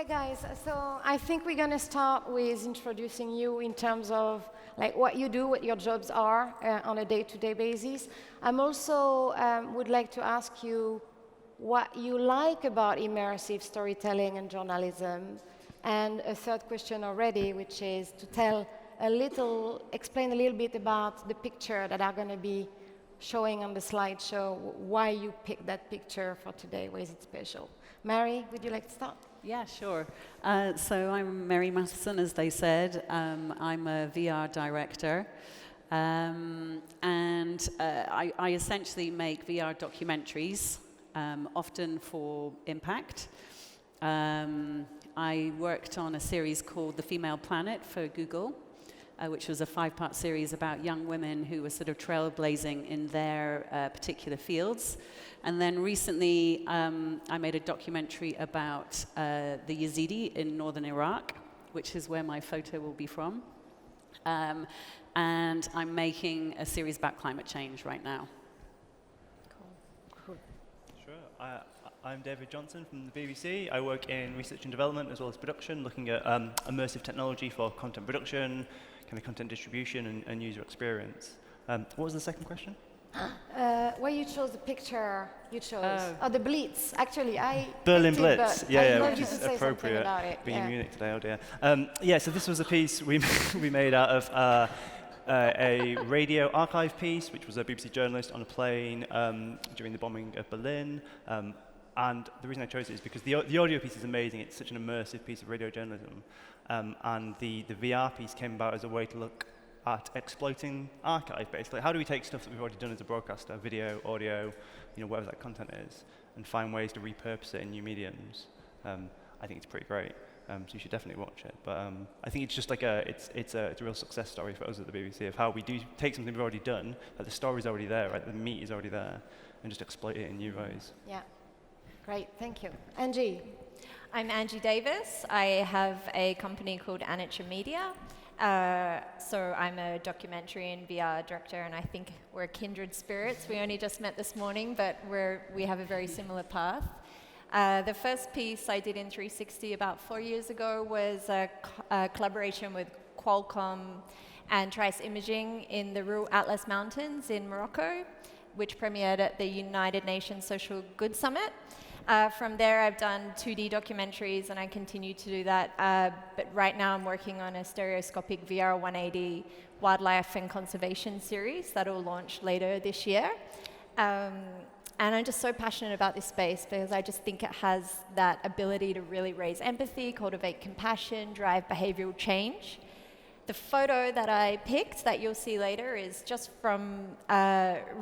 Okay, guys, so I think we're going to start with introducing you in terms of like what you do, what your jobs are on a day-to-day basis. I'm also would like to ask you what you like about immersive storytelling and journalism. And a third question already, which is to explain a little bit about the picture that are going to be showing on the slideshow, why you picked that picture for today, why is it special? Mary, would you like to start? Yeah, sure. So I'm Mary Matheson, as they said. I'm a VR director. I essentially make VR documentaries, often for impact. I worked on a series called The Female Planet for Google, which was a 5-part series about young women who were sort of trailblazing in their particular fields. And then recently, I made a documentary about the Yazidi in northern Iraq, which is where my photo will be from. And I'm making a series about climate change right now. Cool. Sure. I'm David Johnston from the BBC. I work in research and development as well as production, looking at immersive technology for content production, kind of content distribution and user experience. What was the second question? Why you chose the picture you chose? Oh, the Blitz. Actually, Berlin Blitz. I which you to is say appropriate. About it. Being in Munich today, oh dear. So this was a piece we made out of a radio archive piece, which was a BBC journalist on a plane during the bombing of Berlin. And the reason I chose it is because the audio piece is amazing. It's such an immersive piece of radio journalism. And the VR piece came about as a way to look at exploiting archive, basically. How do we take stuff that we've already done as a broadcaster, video, audio, whatever that content is, and find ways to repurpose it in new mediums? I think it's pretty great. So you should definitely watch it. But I think it's just like it's a real success story for us at the BBC of how we do take something we've already done, like the story's already there, right? The meat is already there, and just exploit it in new ways. Yeah. Great, thank you. Angie. I'm Angie Davis. I have a company called Anicca Media. So I'm a documentary and VR director, and I think we're kindred spirits. We only just met this morning, but we have a very similar path. The first piece I did in 360 about 4 years ago was a collaboration with Qualcomm and Trice Imaging in the Rural Atlas Mountains in Morocco, which premiered at the United Nations Social Good Summit. From there, I've done 2D documentaries, and I continue to do that. But right now, I'm working on a stereoscopic VR 180 wildlife and conservation series that will launch later this year. And I'm just so passionate about this space because I just think it has that ability to really raise empathy, cultivate compassion, drive behavioral change. The photo that I picked that you'll see later is just from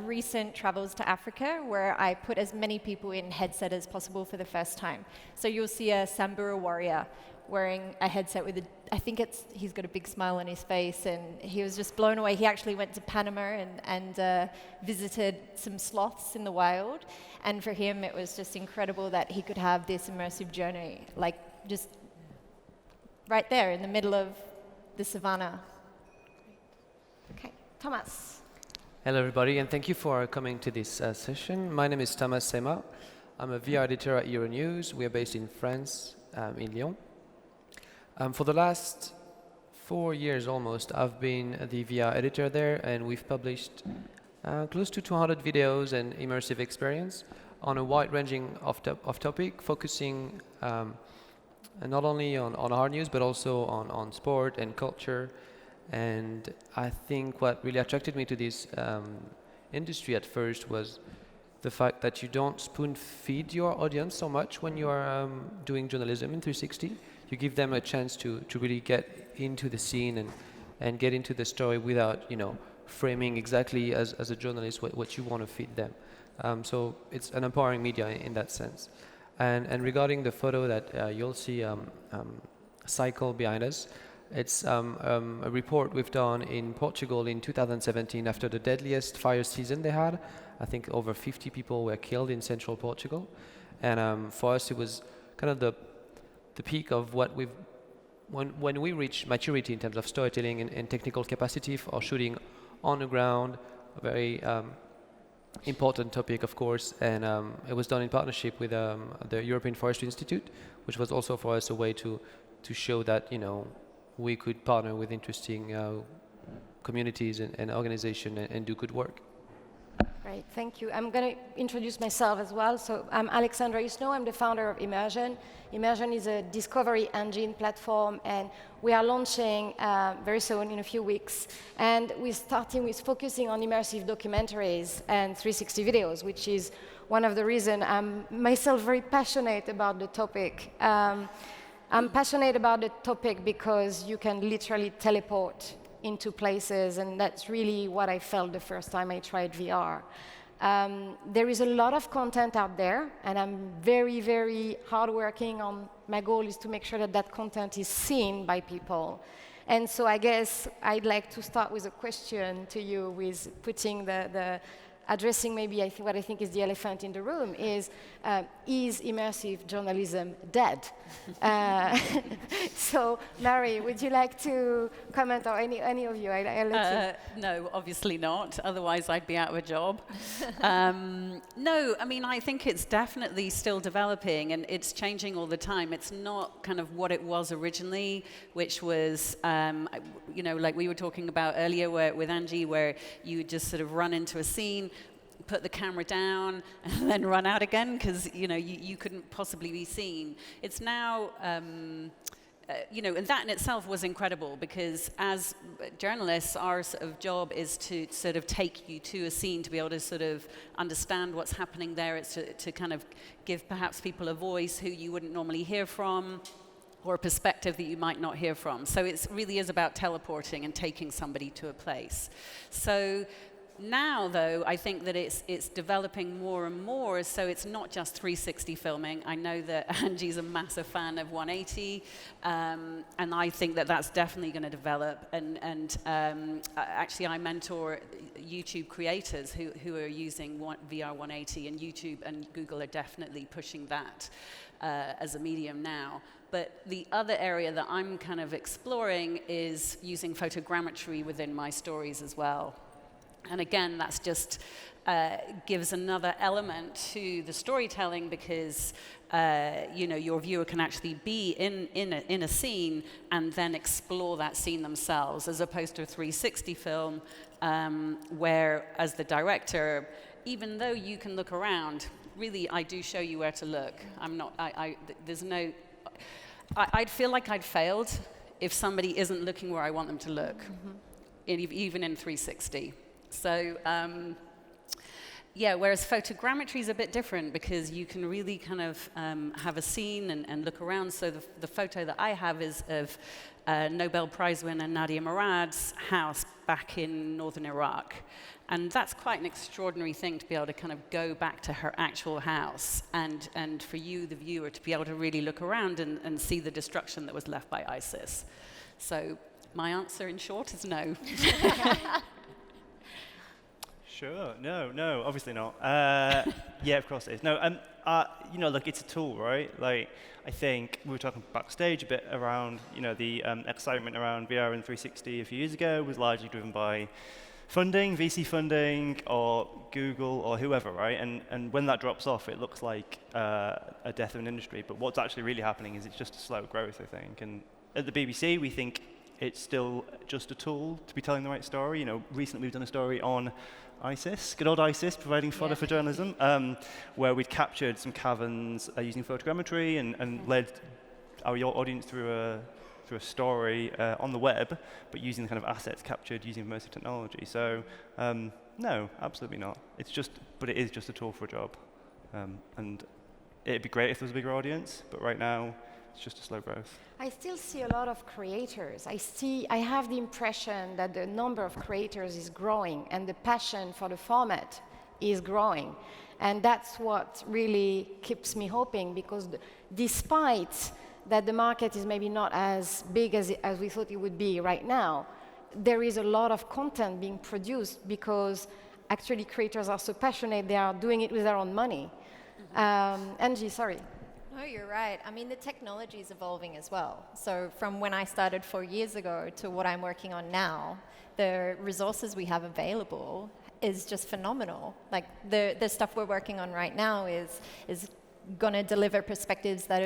recent travels to Africa, where I put as many people in headset as possible for the first time. So you'll see a Samburu warrior wearing a headset with he's got a big smile on his face, and he was just blown away. He actually went to Panama and visited some sloths in the wild, and for him it was just incredible that he could have this immersive journey, like just right there in the middle of the savannah. Okay, Thomas. Hello everybody, and thank you for coming to this session. My name is Thomas Seymat. I'm a VR editor at Euronews. We are based in France, in Lyon. For the last 4 years almost, I've been the VR editor there, and we've published close to 200 videos and immersive experience on a wide-ranging of topic, focusing not only on hard news, but also on sport and culture. And I think what really attracted me to this industry at first was the fact that you don't spoon-feed your audience so much when you are doing journalism in 360. You give them a chance to really get into the scene and get into the story without, framing exactly as a journalist what you want to feed them. So it's an empowering media in that sense. And regarding the photo that you'll see cycle behind us, it's a report we've done in Portugal in 2017 after the deadliest fire season they had. I think over 50 people were killed in central Portugal. And for us, it was kind of the peak of what when we reach maturity in terms of storytelling and technical capacity for shooting on the ground, very important topic, of course, and it was done in partnership with the European Forestry Institute, which was also for us a way to show that, we could partner with interesting communities and organizations and do good work. Great, thank you. I'm going to introduce myself as well. So I'm Alexandra. I'm the founder of Immersionn. Immersionn is a discovery engine platform, and we are launching very soon, in a few weeks. And we're starting with focusing on immersive documentaries and 360 videos, which is one of the reasons I'm myself very passionate about the topic. I'm passionate about the topic because you can literally teleport into places, and that's really what I felt the first time I tried VR. There is a lot of content out there, and I'm very, very hardworking on my goal is to make sure that that content is seen by people. And so I guess I'd like to start with a question to you, with putting addressing maybe what I think is the elephant in the room is immersive journalism dead? So, Mary, would you like to comment, or any of you? I'll let you. No, obviously not. Otherwise, I'd be out of a job. No, I mean, I think it's definitely still developing, and it's changing all the time. It's not kind of what it was originally, which was, like we were talking about earlier with Angie, where you just sort of run into a scene, put the camera down, and then run out again because you couldn't possibly be seen. It's now, and that in itself was incredible, because as journalists, our sort of job is to sort of take you to a scene, to be able to sort of understand what's happening there. It's to kind of give perhaps people a voice who you wouldn't normally hear from, or a perspective that you might not hear from. So it really is about teleporting and taking somebody to a place. So now, though, I think that it's developing more and more, so it's not just 360 filming. I know that Angie's a massive fan of 180, and I think that that's definitely going to develop. And actually, I mentor YouTube creators who are using VR 180, and YouTube and Google are definitely pushing that as a medium now. But the other area that I'm kind of exploring is using photogrammetry within my stories as well. And again, that's just gives another element to the storytelling, because your viewer can actually be in a scene and then explore that scene themselves, as opposed to a 360 film, where, as the director, even though you can look around, really I do show you where to look. I'd feel like I'd failed if somebody isn't looking where I want them to look, even in 360. So, whereas photogrammetry is a bit different, because you can really kind of have a scene and look around. So the photo that I have is of Nobel Prize winner Nadia Murad's house back in northern Iraq. And that's quite an extraordinary thing, to be able to kind of go back to her actual house, and for you, the viewer, to be able to really look around and see the destruction that was left by ISIS. So my answer, in short, is no. Sure. No, obviously not. Yeah, of course it is. No, look, it's a tool, right? Like, I think we were talking backstage a bit around, the excitement around VR and 360 a few years ago was largely driven by funding, VC funding, or Google, or whoever, right? And when that drops off, it looks like a death of an industry. But what's actually really happening is it's just a slow growth, I think. And at the BBC, we think it's still just a tool to be telling the right story. Recently we've done a story on ISIS, good old ISIS, providing fodder for journalism, where we'd captured some caverns using photogrammetry and led our audience through a story on the web, but using the kind of assets captured using immersive technology. So no, absolutely not. But it is just a tool for a job. And it'd be great if there was a bigger audience, but right now it's just a slow growth. I still see a lot of creators. I have the impression that the number of creators is growing, and the passion for the format is growing. And that's what really keeps me hoping, because despite that the market is maybe not as big as we thought it would be right now, there is a lot of content being produced, because actually creators are so passionate, they are doing it with their own money. Angie, sorry. No, you're right. I mean, the technology is evolving as well. So from when I started 4 years ago to what I'm working on now, the resources we have available is just phenomenal. Like the stuff we're working on right now is going to deliver perspectives that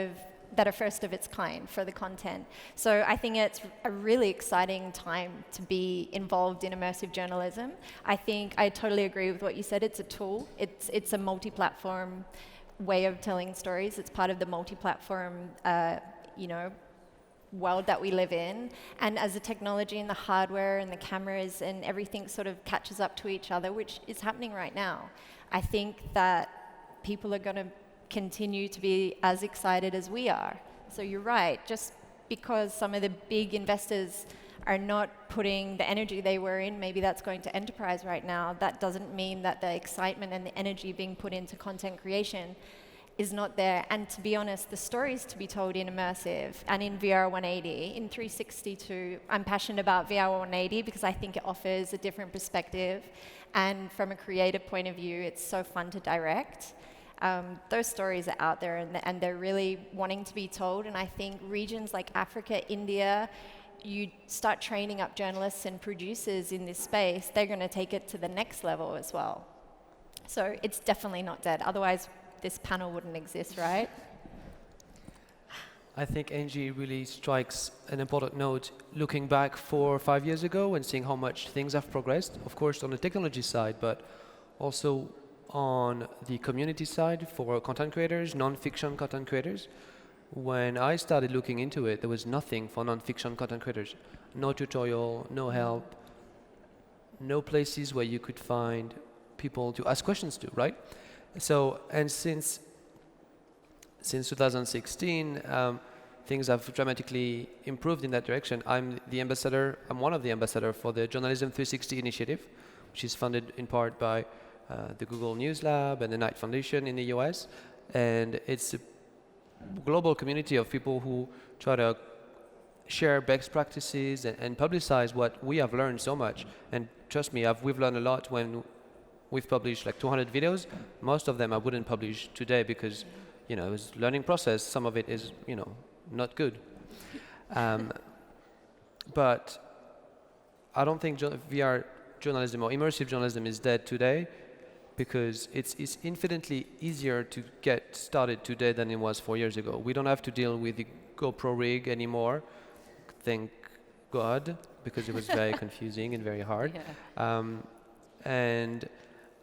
are first of its kind for the content. So I think it's a really exciting time to be involved in immersive journalism. I think I totally agree with what you said. It's a tool. It's a multi-platform way of telling stories. It's part of the multi-platform, world that we live in. And as the technology and the hardware and the cameras and everything sort of catches up to each other, which is happening right now, I think that people are going to continue to be as excited as we are. So you're right, just because some of the big investors are not putting the energy they were in, maybe that's going to enterprise right now, that doesn't mean that the excitement and the energy being put into content creation is not there. And to be honest, the stories to be told in immersive and in VR 180, in 360 too, I'm passionate about VR 180 because I think it offers a different perspective. And from a creative point of view, it's so fun to direct. Those stories are out there and they're really wanting to be told. And I think regions like Africa, India, you start training up journalists and producers in this space, they're going to take it to the next level as well. So it's definitely not dead. Otherwise, this panel wouldn't exist, right? I think Angie really strikes an important note looking back 4 or 5 years ago and seeing how much things have progressed, of course on the technology side, but also on the community side for content creators, non-fiction content creators. When I started looking into it, there was nothing for non-fiction content creators. No tutorial, no help, no places where you could find people to ask questions to, right? So, and since 2016, things have dramatically improved in that direction. I'm one of the ambassadors for the Journalism 360 initiative, which is funded in part by the Google News Lab and the Knight Foundation in the US. And it's a global community of people who try to share best practices and publicize what we have learned so much. And trust me, we've learned a lot when we've published like 200 videos. Most of them I wouldn't publish today because, it was a learning process. Some of it is, not good. But I don't think VR journalism or immersive journalism is dead today because it's infinitely easier to get started today than it was 4 years ago. We don't have to deal with the GoPro rig anymore, thank God, because it was very confusing and very hard. Yeah. And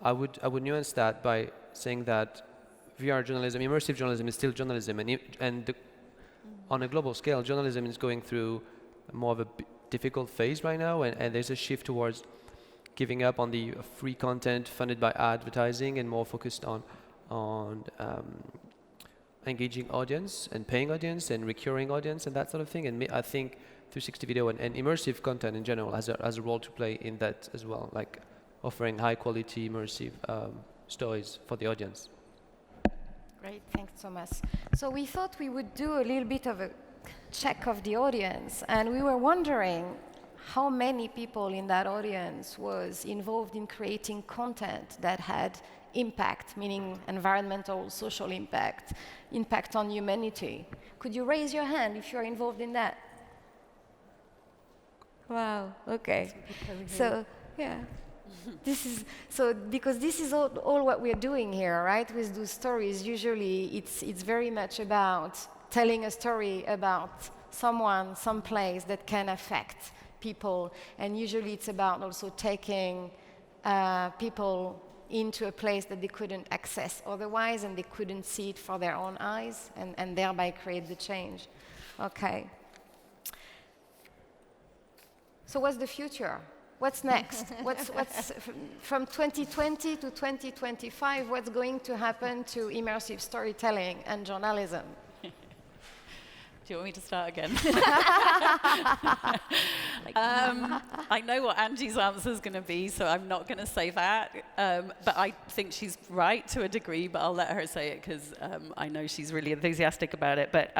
I would nuance that by saying that VR journalism, immersive journalism is still journalism, and on a global scale, journalism is going through more of a difficult phase right now, and there's a shift towards giving up on the free content funded by advertising and more focused on engaging audience and paying audience and recurring audience and that sort of thing. And I think 360 video and immersive content in general has a role to play in that as well, like offering high quality immersive stories for the audience. Great, thanks, Thomas. So we thought we would do a little bit of a check of the audience, and we were wondering how many people in that audience was involved in creating content that had impact, meaning environmental, social impact, impact on humanity. Could you raise your hand if you're involved in that? Wow, okay. So, yeah. Because this is all what we're doing here, right? With those stories, usually it's very much about telling a story about someone, some place that can affect people, and usually it's about also taking people into a place that they couldn't access otherwise, and they couldn't see it for their own eyes, and thereby create the change. Okay. So what's the future? What's next? What's from 2020 to 2025, what's going to happen to immersive storytelling and journalism? Do you want me to start again? I know what Angie's answer is going to be, so I'm not going to say that. But I think she's right to a degree, but I'll let her say it because I know she's really enthusiastic about it. But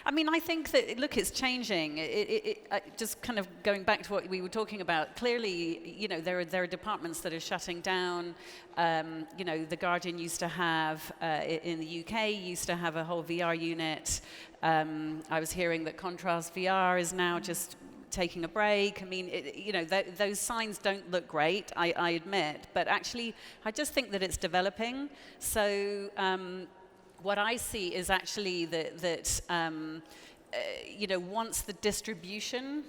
I mean, I think that, look, it's changing. Just kind of going back to what we were talking about, clearly, there are departments that are shutting down. The Guardian used to have, in the UK, used to have a whole VR unit. I was hearing that Contrast VR is now just taking a break. I mean, those signs don't look great, I admit, but actually, I just think that it's developing. So what I see is actually that once the distribution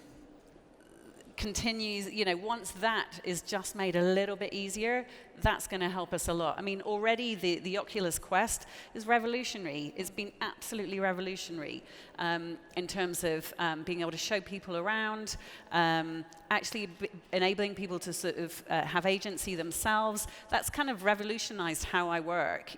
continues, once that is just made a little bit easier, that's going to help us a lot. I mean, already the Oculus Quest is revolutionary. It's been absolutely revolutionary in terms of being able to show people around, actually enabling people to sort of have agency themselves. That's kind of revolutionized how I work,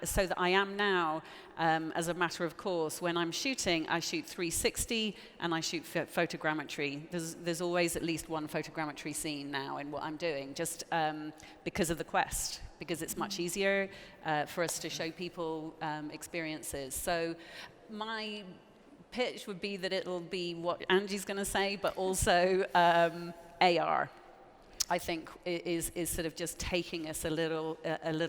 so that I am now, as a matter of course, when I'm shooting, I shoot 360 and I shoot photogrammetry. There's always at least one photogrammetry scene now in what I'm doing, just because of the Quest, because it's much easier for us to show people experiences. So my pitch would be that it'll be what Angie's going to say, but also AR, I think, is sort of just taking us a little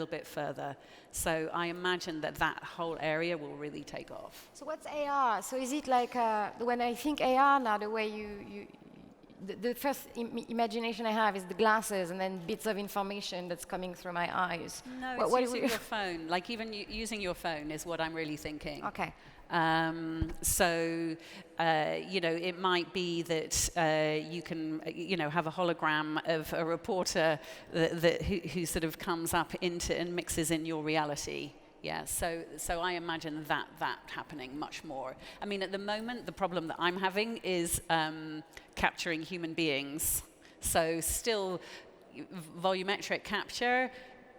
bit further. So I imagine that whole area will really take off. So what's AR? So is it like, when I think AR now, the way the first imagination I have is the glasses and then bits of information that's coming through my eyes. No, it's using your phone. Like even using your phone is what I'm really thinking. Okay. So, it might be that you can, have a hologram of a reporter who sort of comes up into and mixes in your reality. Yeah, so I imagine that happening much more. I mean, at the moment, the problem that I'm having is capturing human beings. So still, volumetric capture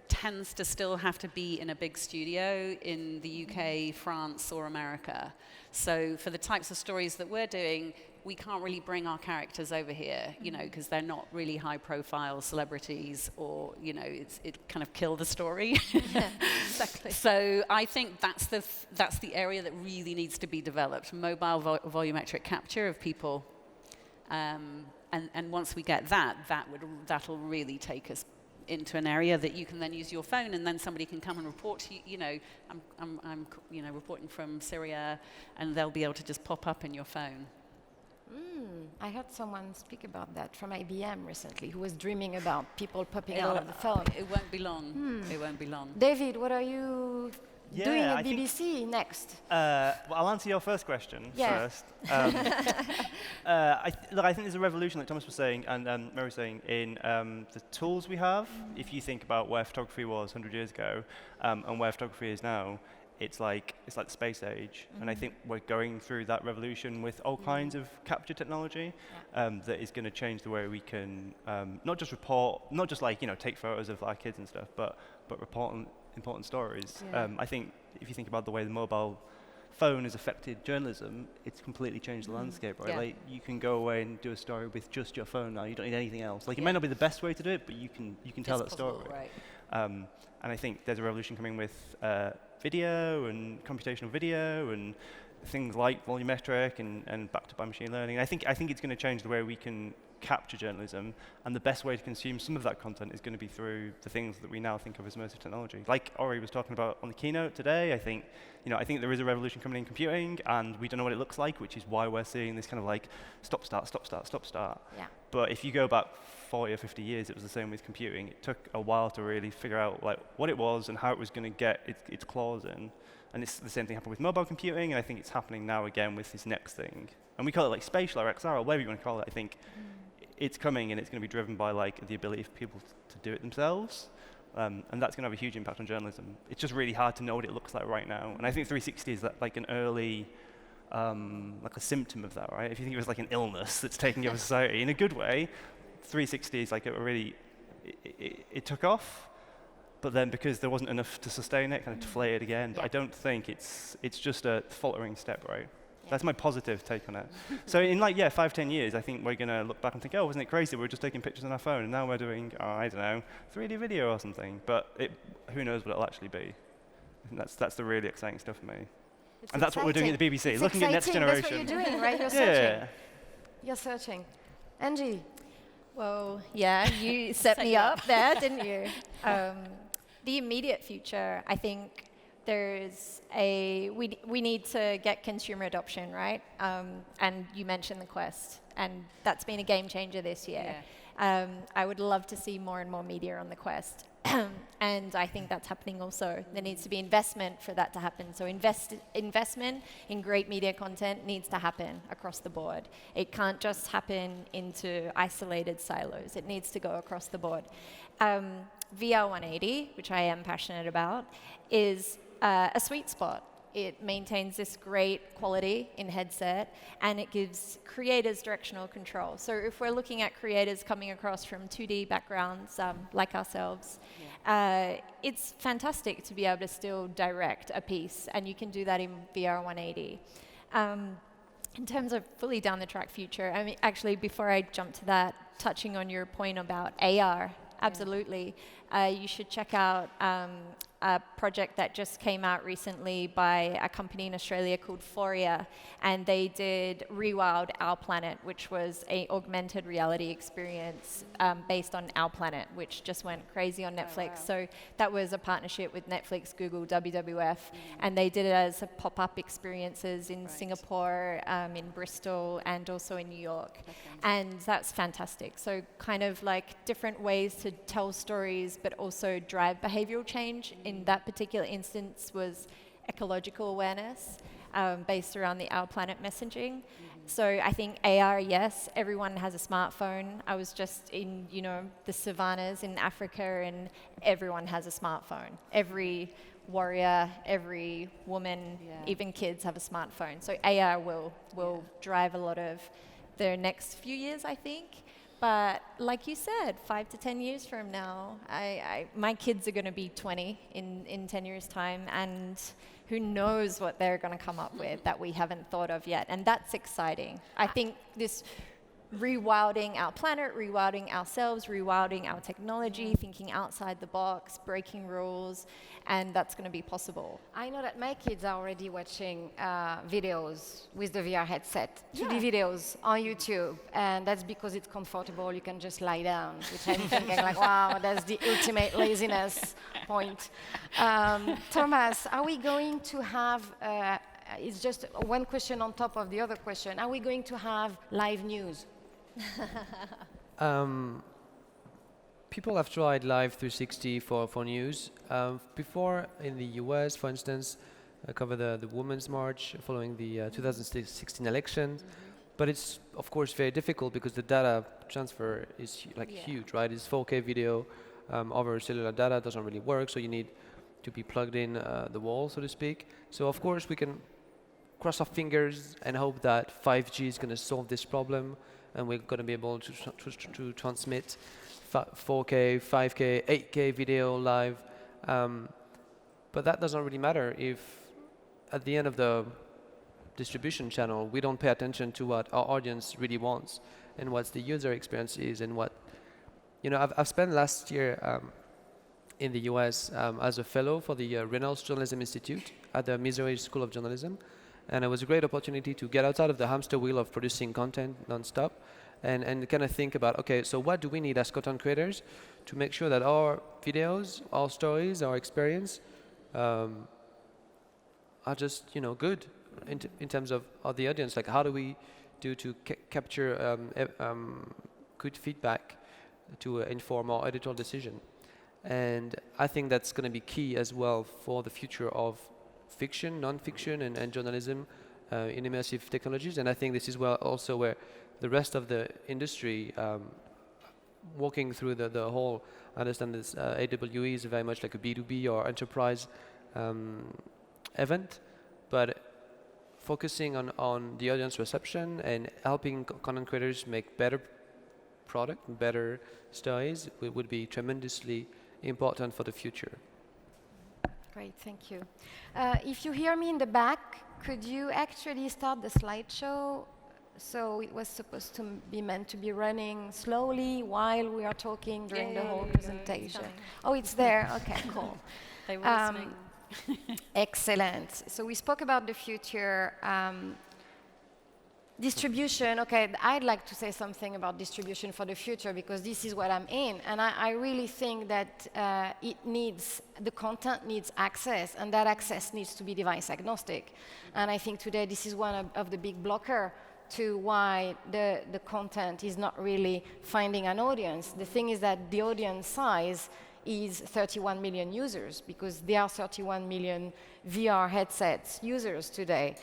tends to still have to be in a big studio in the UK, France, or America. So for the types of stories that we're doing, we can't really bring our characters over here, because they're not really high-profile celebrities, or it kind of kill the story. Yeah, exactly. So I think that's the area that really needs to be developed: mobile volumetric capture of people. And once we get that'll really take us into an area that you can then use your phone, and then somebody can come and report to you. I'm reporting from Syria, and they'll be able to just pop up in your phone. I heard someone speak about that from IBM recently, who was dreaming about people popping out of the phone. It won't be long. It won't be long. David, what are you doing at BBC next? Well, I'll answer your first question first. I think there's a revolution, like Thomas was saying, and Mary was saying, in the tools we have. If you think about where photography was 100 years ago and where photography is now, it's like the space age. And I think we're going through that revolution with all kinds of capture technology that is going to change the way we can not just report, not just take photos of our kids and stuff, but report on important stories. Yeah. I think if you think about the way the mobile phone has affected journalism, it's completely changed the landscape, right? Yeah. Like, you can go away and do a story with just your phone now. You don't need anything else. Like, it might not be the best way to do it, but you can tell that story. Right. And I think there's a revolution coming with video and computational video and things like volumetric and backed up by machine learning. I think it's going to change the way we can capture journalism, and the best way to consume some of that content is going to be through the things that we now think of as immersive technology. Like Ori was talking about on the keynote today, I think there is a revolution coming in computing, and we don't know what it looks like, which is why we're seeing this kind of like stop, start, stop, start, stop, start. Yeah. But if you go back 40 or 50 years, it was the same with computing. It took a while to really figure out like what it was and how it was going to get its claws in. And it's the same thing happened with mobile computing, and I think it's happening now again with this next thing. And we call it like spatial or XR or whatever you want to call it. I think it's coming, and it's going to be driven by like the ability for people to do it themselves. And that's going to have a huge impact on journalism. It's just really hard to know what it looks like right now. And I think 360 is like an early, like a symptom of that, right? If you think it was like an illness that's taking over society in a good way, 360 is like it took off, but then because there wasn't enough to sustain it, kind of deflated again. But I don't think it's just a faltering step, right? That's my positive take on it. So in 5-10 years, I think we're going to look back and think, oh, wasn't it crazy? We were just taking pictures on our phone, and now we're doing, I don't know, 3D video or something. But who knows what it'll actually be. I think that's the really exciting stuff for me. And that's what we're doing at the BBC, it's looking at next generation. That's what you're doing, right? You're searching. You're searching. Angie? Well, yeah, you set me up there, didn't you? The immediate future, I think we need to get consumer adoption, right? And you mentioned the Quest. and that's been a game changer this year. I would love to see more and more media on the Quest. And I think that's happening also. There needs to be investment for that to happen. So investment in great media content needs to happen across the board. It can't just happen into isolated silos. It needs to go across the board. VR 180, which I am passionate about, is a sweet spot. It maintains this great quality in headset, and it gives creators directional control. So if we're looking at creators coming across from 2D backgrounds, like ourselves, it's fantastic to be able to still direct a piece, and you can do that in VR 180. In terms of fully down the track future, I mean, actually, before I jump to that, touching on your point about AR, absolutely. You should check out a project that just came out recently by a company in Australia called Foria, and they did Rewild Our Planet, which was an augmented reality experience based on Our Planet, which just went crazy on Netflix. Oh, wow. So that was a partnership with Netflix, Google, WWF, and they did it as a pop-up experiences in Singapore, in Bristol, and also in New York. And that's fantastic. So kind of like different ways to tell stories, but also drive behavioral change. In that particular instance was ecological awareness based around the Our Planet messaging. So I think AR, yes, everyone has a smartphone. I was just in, the savannas in Africa, and everyone has a smartphone. Every warrior, every woman, even kids have a smartphone. So AR will drive a lot of the next few years, I think. But like you said, 5 to 10 years from now, my kids are going to be 20 in 10 years' time, and who knows what they're going to come up with that we haven't thought of yet. And that's exciting. I think this rewilding our planet, rewilding ourselves, rewilding our technology, thinking outside the box, breaking rules, and that's going to be possible. I know that my kids are already watching videos with the VR headset, 2D videos on YouTube, and that's because it's comfortable. You can just lie down, which I'm thinking like, wow, that's the ultimate laziness point. Thomas, are we going to have, it's just one question on top of the other question, are we going to have live news? People have tried Live 360 for news. Before, in the US, for instance, I covered the Women's March following the 2016 election. But it's, of course, very difficult because the data transfer is huge, right? It's 4K video over cellular data, doesn't really work, so you need to be plugged in the wall, so to speak. So, of course, we can cross our fingers and hope that 5G is going to solve this problem, and we're going to be able to transmit 4K, 5K, 8K video live. But that doesn't really matter if at the end of the distribution channel, we don't pay attention to what our audience really wants and what the user experience is, and what, I've spent last year in the US as a fellow for the Reynolds Journalism Institute at the Missouri School of Journalism. And it was a great opportunity to get outside of the hamster wheel of producing content nonstop and kind of think about, okay, so what do we need as content creators to make sure that our videos, our stories, our experience are just, good in terms of the audience? Like, how do we do to capture good feedback to inform our editorial decision? And I think that's going to be key as well for the future of fiction, non-fiction, and journalism in immersive technologies. And I think this is also where the rest of the industry, walking through the whole, I understand this AWE is very much like a B2B or enterprise event, but focusing on the audience reception and helping content creators make better product, better stories would be tremendously important for the future. Great, thank you. If you hear me in the back, could you actually start the slideshow? So it was supposed to be meant to be running slowly while we are talking during the whole presentation. Oh, it's there. Okay, cool. They were listening. Excellent. So we spoke about the future. Distribution, okay, I'd like to say something about distribution for the future because this is what I'm in. And I really think that the content needs access, and that access needs to be device agnostic. And I think today this is one of the big blocker to why the content is not really finding an audience. The thing is that the audience size is 31 million users, because there are 31 million VR headsets users today.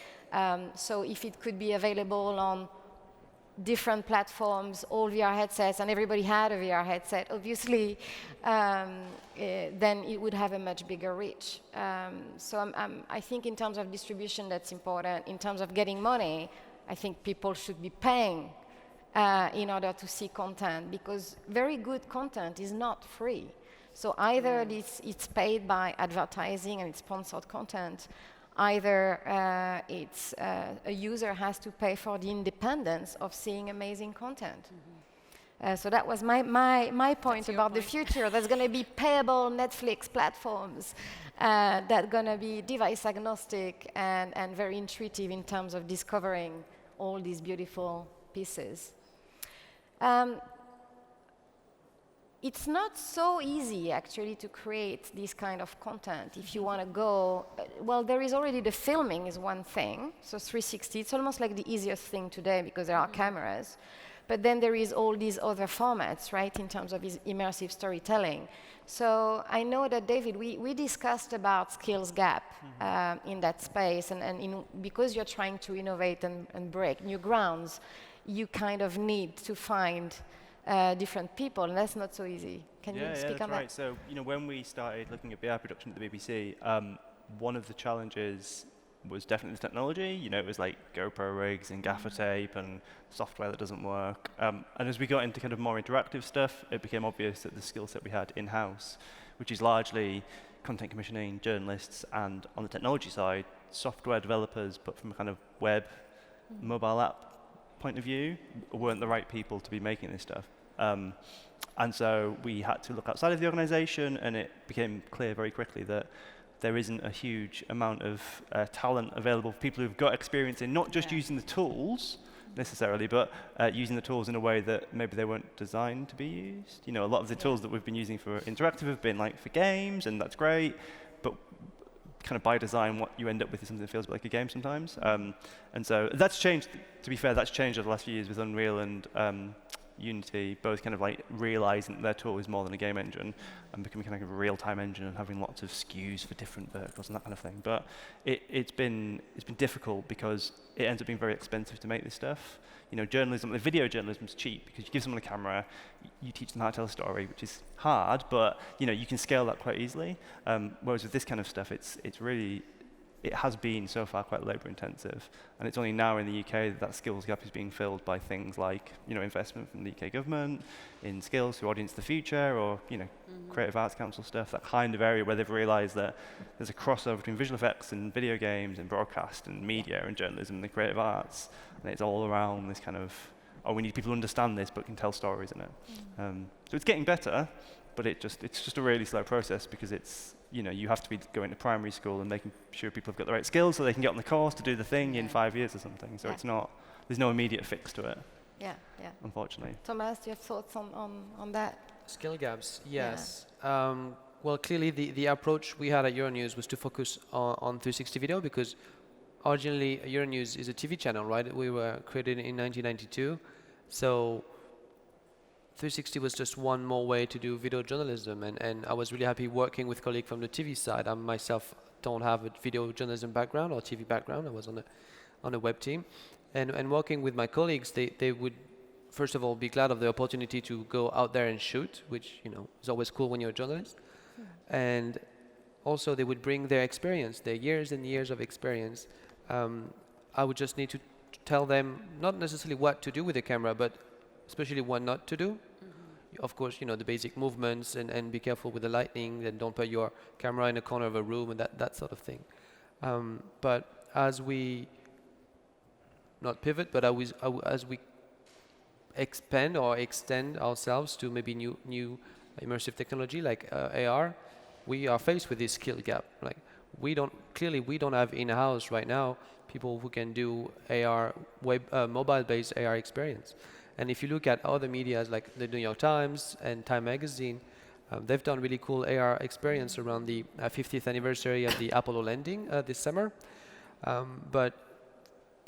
So if it could be available on different platforms, all VR headsets, and everybody had a VR headset, obviously, then it would have a much bigger reach. So I think in terms of distribution, that's important. In terms of getting money, I think people should be paying in order to see content, because very good content is not free. So either it's paid by advertising and it's sponsored content, either a user has to pay for the independence of seeing amazing content. So that was my point about the future. There's going to be payable Netflix platforms that are going to be device agnostic and very intuitive in terms of discovering all these beautiful pieces. It's not so easy, actually, to create this kind of content if you want to go. Well, there is already the filming is one thing, so 360. It's almost like the easiest thing today because there are cameras. But then there is all these other formats, right, in terms of immersive storytelling. So I know that, David, we discussed about skills gap in that space. And because you're trying to innovate and break new grounds, you kind of need to find different people, and that's not so easy. Can you speak on that? Right. So, when we started looking at VR production at the BBC, one of the challenges was definitely the technology. It was like GoPro rigs and gaffer tape and software that doesn't work. And as we got into kind of more interactive stuff, it became obvious that the skill set we had in-house, which is largely content commissioning, journalists, and on the technology side, software developers, but from a kind of web, mobile app point of view, weren't the right people to be making this stuff. And so we had to look outside of the organization, and it became clear very quickly that there isn't a huge amount of talent available for people who've got experience in not just using the tools necessarily, but using the tools in a way that maybe they weren't designed to be used. A lot of the tools that we've been using for interactive have been like for games, and that's great, but kind of by design, what you end up with is something that feels like a game sometimes. And so that's changed, to be fair, that's changed over the last few years with Unreal and Unity, both kind of like realizing that their tool is more than a game engine and becoming kind of a real-time engine and having lots of SKUs for different verticals and that kind of thing. But it's been difficult because it ends up being very expensive to make this stuff. Journalism, the video journalism is cheap because you give someone a camera, you teach them how to tell a story, which is hard, but you can scale that quite easily. Whereas with this kind of stuff, it has been so far quite labor intensive, and it's only now in the UK that skills gap is being filled by things like investment from the UK government in skills through Audience of the Future, or Creative Arts Council stuff, that kind of area where they've realised that there's a crossover between visual effects and video games and broadcast and media and journalism and the creative arts, and it's all around this kind of we need people who understand this but can tell stories in it. So it's getting better, but it's just a really slow process because it's you have to be going to primary school and making sure people have got the right skills so they can get on the course to do the thing in 5 years or something. So there's no immediate fix to it. Yeah. Unfortunately. Thomas, do you have thoughts on that? Skill gaps, yes. Yeah. Well, clearly the approach we had at Euronews was to focus on 360 video, because originally Euronews is a TV channel, right? We were created in 1992, so 360 was just one more way to do video journalism, and I was really happy working with colleagues from the TV side. I myself don't have a video journalism background or TV background. I was on a web team, and working with my colleagues, they would first of all be glad of the opportunity to go out there and shoot, which is always cool when you're a journalist, and also they would bring their experience, their years and years of experience. I would just need to tell them not necessarily what to do with the camera, but especially what not to do. Of course, the basic movements and be careful with the lighting, and don't put your camera in a corner of a room and that sort of thing. But as we, not pivot, but as we expand or extend ourselves to maybe new immersive technology like AR, we are faced with this skill gap. Like we don't have in-house right now people who can do AR mobile-based AR experience. And if you look at other medias like the New York Times and Time Magazine, they've done really cool AR experience around the 50th anniversary of the Apollo landing this summer. But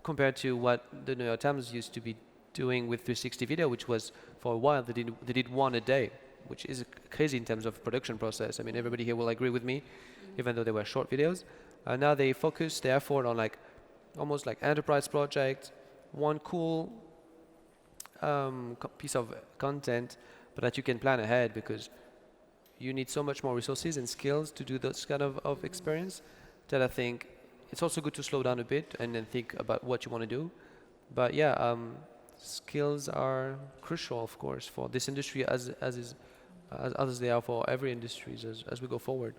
compared to what the New York Times used to be doing with 360 video, which was for a while they did one a day, which is crazy in terms of production process. I mean, everybody here will agree with me, even though they were short videos. Now they focus their effort on like almost like enterprise project, one cool piece of content, but that you can plan ahead because you need so much more resources and skills to do this kind of experience that I think it's also good to slow down a bit and then think about what you want to do. But yeah, skills are crucial, of course, for this industry as they are for every industry as we go forward.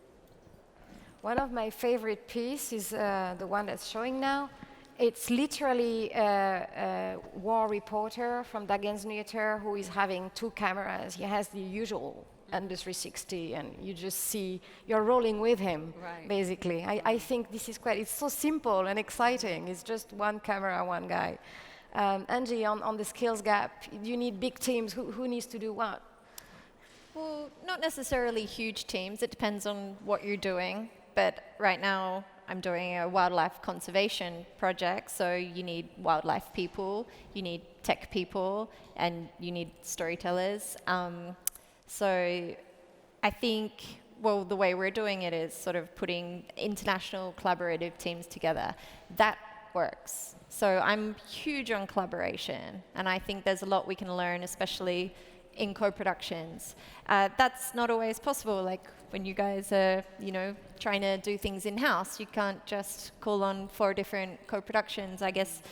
One of my favorite pieces is the one that's showing now. It's literally a war reporter from Dagens Nyheter who is having two cameras. He has the usual under 360, and you just see you're rolling with him, basically. I think this is it's so simple and exciting. It's just one camera, one guy. Angie, on the skills gap, you need big teams. Who needs to do what? Well, not necessarily huge teams. It depends on what you're doing. But right now, I'm doing a wildlife conservation project, so you need wildlife people, you need tech people, and you need storytellers. So I think, well, the way we're doing it is sort of putting international collaborative teams together. That works. So I'm huge on collaboration, and I think there's a lot we can learn, especially in co-productions. That's not always possible. Like when you guys are, trying to do things in-house, you can't just call on 4 different co-productions. I guess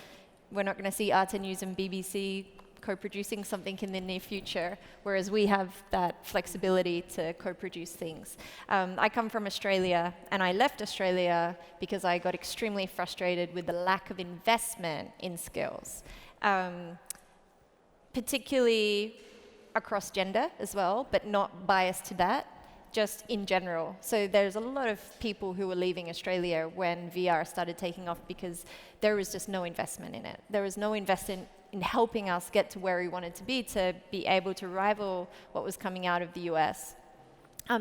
we're not going to see ARTE News and BBC co-producing something in the near future, whereas we have that flexibility to co-produce things. I come from Australia, and I left Australia because I got extremely frustrated with the lack of investment in skills, particularly across gender as well, but not biased to that, just in general. So there's a lot of people who were leaving Australia when VR started taking off because there was just no investment in it. There was no investment in helping us get to where we wanted to be able to rival what was coming out of the US.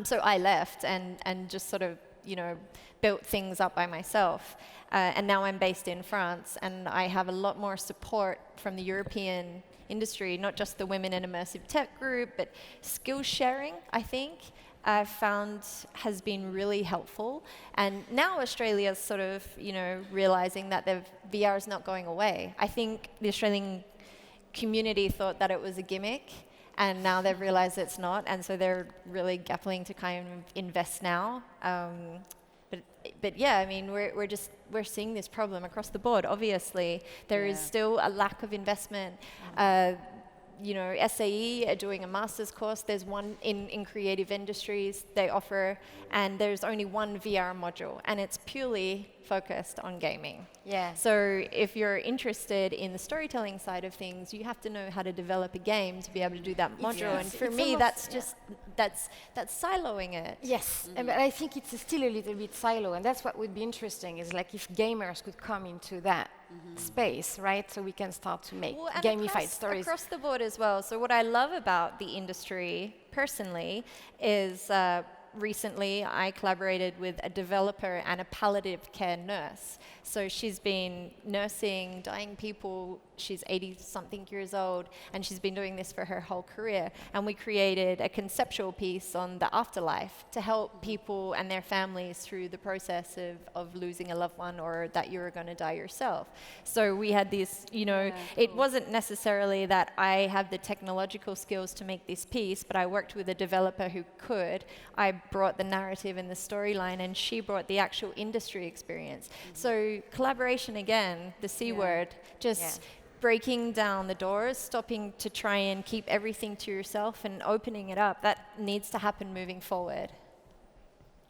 So I left and just sort of, built things up by myself. And now I'm based in France, and I have a lot more support from the European industry, not just the Women in Immersive Tech group, but skill sharing, I think, I've found has been really helpful. And now Australia's sort of, realizing that VR is not going away. I think the Australian community thought that it was a gimmick, and now they've realized it's not, and so they're really grappling to kind of invest now. But yeah, I mean, we're seeing this problem across the board. Obviously, there is still a lack of investment. SAE are doing a master's course. There's one in creative industries they offer, and there's only one VR module, and it's purely focused on gaming. Yeah. So if you're interested in the storytelling side of things, you have to know how to develop a game to be able to do that module. And for me, that's just that's siloing it. Yes, but I think it's still a little bit silo, and that's what would be interesting, is like if gamers could come into that space, right? So we can start to make gamified stories. Across the board as well. So what I love about the industry, personally, is recently I collaborated with a developer and a palliative care nurse. So she's been nursing dying people. She's 80-something years old, and she's been doing this for her whole career. And we created a conceptual piece on the afterlife to help people and their families through the process of losing a loved one, or that you were going to die yourself. So we had this, it wasn't necessarily that I have the technological skills to make this piece, but I worked with a developer who could. I brought the narrative and the storyline, and she brought the actual industry experience. So collaboration again, the C word, just breaking down the doors, stopping to try and keep everything to yourself and opening it up. That needs to happen moving forward.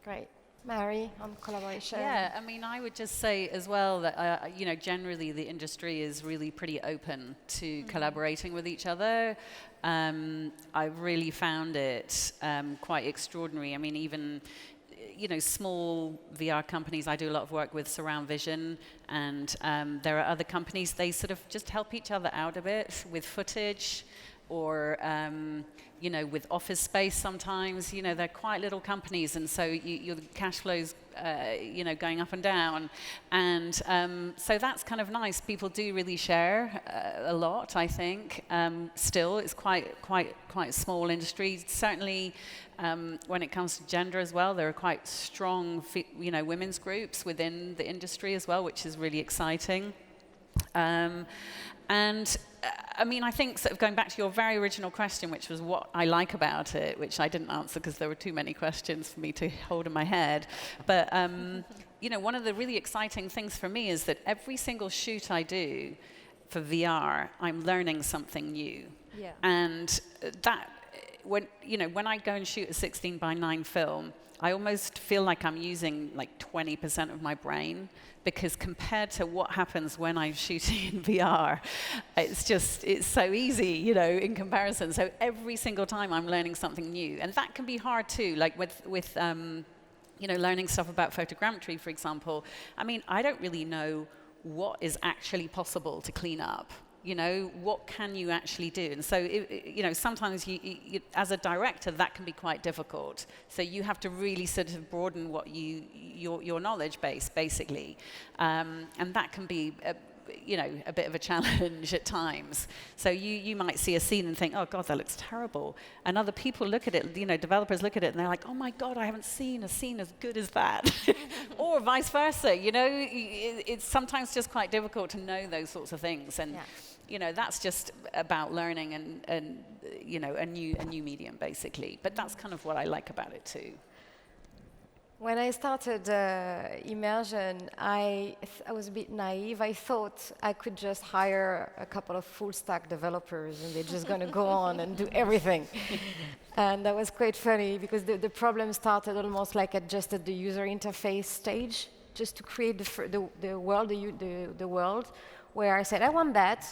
Great. Mary, on collaboration. Yeah, I mean, I would just say as well that, generally the industry is really pretty open to collaborating with each other. I've really found it quite extraordinary. I mean, even small VR companies, I do a lot of work with Surround Vision, and there are other companies, they sort of just help each other out a bit with footage, or with office space sometimes, they're quite little companies, and so your cash flows, going up and down. And so that's kind of nice. People do really share a lot, I think. Still, it's quite a small industry. Certainly, when it comes to gender as well, there are quite strong, women's groups within the industry as well, which is really exciting. I think sort of going back to your very original question, which was what I like about it, which I didn't answer because there were too many questions for me to hold in my head. But, one of the really exciting things for me is that every single shoot I do for VR, I'm learning something new. Yeah. And that, when I go and shoot a 16:9 film, I almost feel like I'm using like 20% of my brain, because compared to what happens when I'm shooting in VR, it's so easy, in comparison. So every single time I'm learning something new. And that can be hard too, like with learning stuff about photogrammetry, for example. I don't really know what is actually possible to clean up. What can you actually do? And so, sometimes you, as a director, that can be quite difficult. So you have to really sort of broaden your knowledge base, basically. And that can be, a bit of a challenge at times. So you might see a scene and think, oh, God, that looks terrible. And other people look at it, developers look at it, and they're like, oh, my God, I haven't seen a scene as good as that. Or vice versa, it's sometimes just quite difficult to know those sorts of things. And that's just about learning and a new medium, basically. But that's kind of what I like about it too. When I started Immersionn, I was a bit naive. I thought I could just hire a couple of full-stack developers and they're just going to go on and do everything. And that was quite funny, because the problem started almost like just at the user interface stage, just to create the world, where I said, I want that.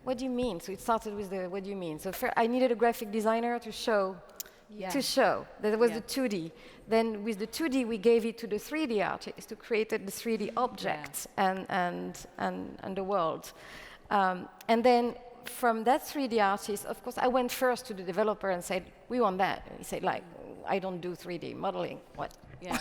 What do you mean? So it started with the, what do you mean? So I needed a graphic designer to show. That was the 2D. Then with the 2D, we gave it to the 3D artist to create the 3D objects and the world. And then from that 3D artist, of course, I went first to the developer and said, we want that. And he said, I don't do 3D modeling. What? Yeah.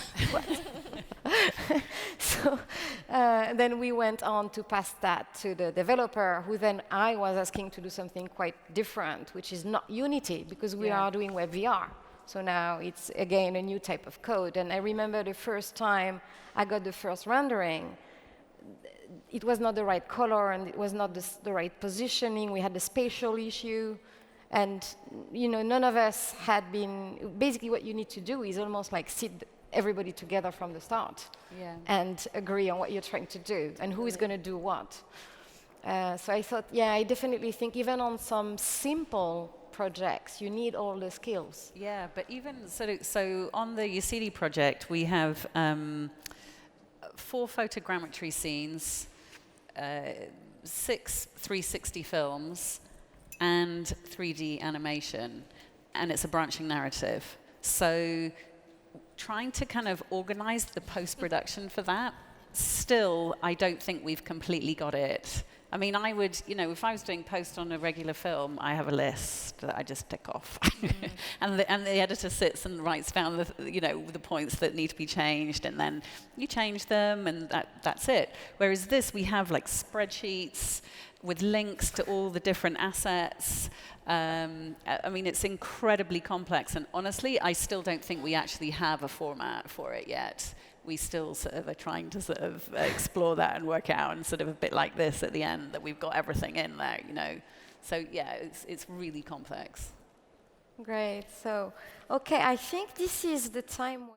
So then we went on to pass that to the developer, who then I was asking to do something quite different, which is not Unity, because we are doing WebVR. So now it's, again, a new type of code. And I remember the first time I got the first rendering, it was not the right color, and it was not the right positioning. We had the spatial issue. And none of us had been, basically what you need to do is almost like sit everybody together from the start and agree on what you're trying to do and who is going to do what. So I thought, I definitely think even on some simple projects, you need all the skills. Yeah, but even so on the Yacidi project, we have 4 photogrammetry scenes, 6 360 films, and 3D animation, and it's a branching narrative. So trying to kind of organize the post-production for that, still, I don't think we've completely got it. I would, if I was doing post on a regular film, I have a list that I just tick off. and the editor sits and writes down the points that need to be changed, and then you change them, and that's it. Whereas this, we have like spreadsheets with links to all the different assets. It's incredibly complex, and honestly, I still don't think we actually have a format for it yet. We still sort of are trying to sort of explore that and work out, and sort of a bit like this at the end, that we've got everything in there, So yeah, it's really complex. Great. So, okay, I think this is the time.